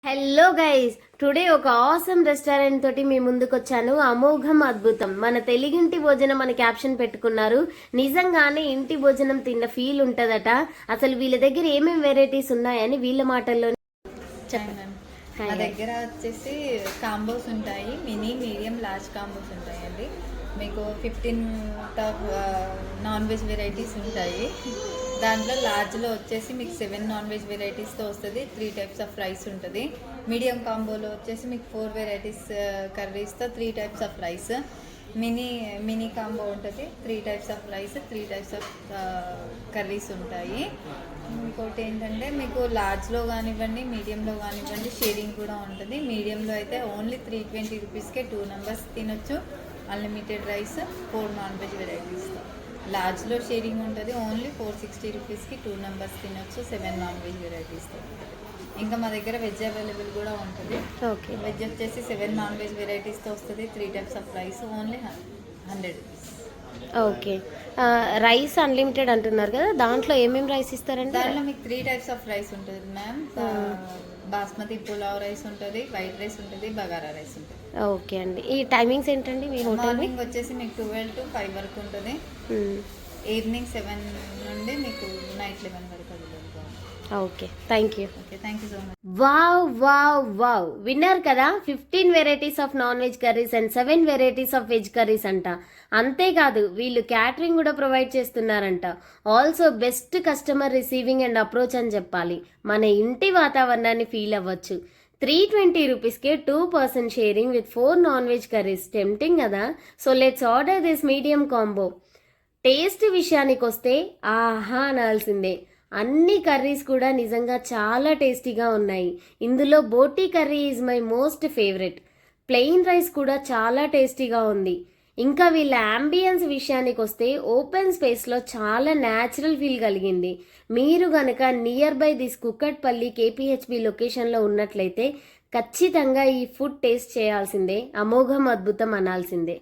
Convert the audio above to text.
Hello guys, today ఒక awesome restaurant తోటి మీ ముందుకు వచ్చాను. అమోఘం అద్భుతం మన తెలుగింటి భోజనం అని క్యాప్షన్ పెట్టుకున్నారు. నిజంగానే ఇంటి భోజనం తిన్న ఫీల్ ఉంటదట. అసలు వీళ్ళ దగ్గర ఏమేమి వెరైటీస్ ఉన్నాయని వీళ్ళ మాటల్లో చెప్పండి. మా దగ్గర వచ్చేసి కాంబోస్ ఉంటాయి, మినీ మీడియం లార్జ్ కాంబోస్ ఉంటాయండి. మీకు 15 నాన్ వెజ్ వెరైటీస్ ఉంటాయి. దాంట్లో లార్జ్లో వచ్చేసి మీకు 7 నాన్ వెజ్ వెరైటీస్తో వస్తుంది. 3 టైప్స్ ఆఫ్ రైస్ ఉంటుంది. మీడియం కాంబోలో వచ్చేసి మీకు 4 వెరైటీస్ కర్రీస్తో 3 types of rice. Mini combo ఉంటుంది, 3 types of rice, 3 types of curries ఉంటాయి. ఇంకోటి ఏంటంటే మీకు లార్జ్లో కానివ్వండి, మీడియంలో కానివ్వండి షేరింగ్ కూడా ఉంటుంది. మీడియంలో అయితే ఓన్లీ 320 రూపీస్కే 2 మెంబర్స్ తినొచ్చు, అన్లిమిటెడ్ రైస్, 4 నాన్ వెజ్ వెరైటీస్తో. లార్జ్లో షేరింగ్ ఉంటుంది, ఓన్లీ 460 రూపీస్కి 2 మెంబర్స్ తినొచ్చు, 7 నాన్ వెజ్ వెరైటీస్తో. ఇంకా మా దగ్గర వెజ్ అవైలబుల్ కూడా ఉంటుంది. ఓకే, వెజ్ వచ్చేసి 7 నాన్ వెజ్ వెరైటీస్తో వస్తుంది, 3 types of rice, only 100 rupees. Okay, rice unlimited అంటున్నారు కదా, దాంట్లో ఏమేమి రైస్ ఇస్తారండి? దాంట్లో మీకు 3 టైప్స్ ఆఫ్ రైస్ ఉంటుంది మ్యామ్. బాస్మతి పులావ్ రైస్ ఉంటుంది, వైట్ రైస్ ఉంటుంది, బగారా రైస్ ఉంటుంది. ఓకే అండి, ఈ టైమింగ్స్ ఏంటండి మీ హోటల్? మార్నింగ్ వచ్చేసి మీకు 12 to 5 వరకు ఉంటుంది. ఈవినింగ్ 7 నుండి మీకు నైట్ 11 వరకు అవైలబుల్గా ఉంటుంది. Okay, thank you. Okay, thank you so much. Wow winner కదా. 15 varieties of non veg curries and 7 varieties of veg curries అంట. అంతేకాదు వీళ్ళు క్యాటరింగ్ కూడా ప్రొవైడ్ చేస్తున్నారంట. Also best customer receiving and approach అని చెప్పాలి. మన ఇంటి వాతావరణాన్ని ఫీల్ అవ్వచ్చు. 320 రూపీస్కే 2 person sharing with 4 non veg curries. Tempting కదా. So let's order this medium combo. Taste విషయానికి వస్తే ఆహా అనాల్సిందే. అన్ని కర్రీస్ కూడా నిజంగా చాలా టేస్టీగా ఉన్నాయి. ఇందులో boti curry is my most favourite. Plain rice కూడా చాలా టేస్టీగా ఉంది. ఇంకా వీళ్ళ అంబియన్స్ విషయానికి వస్తే ఓపెన్ స్పేస్లో చాలా న్యాచురల్ ఫీల్ కలిగింది. మీరు గనక near by this Kukatpally KPHB లొకేషన్లో ఉన్నట్లయితే ఖచ్చితంగా ఈ ఫుడ్ టేస్ట్ చేయాల్సిందే. అమోఘం అద్భుతం అనాల్సిందే.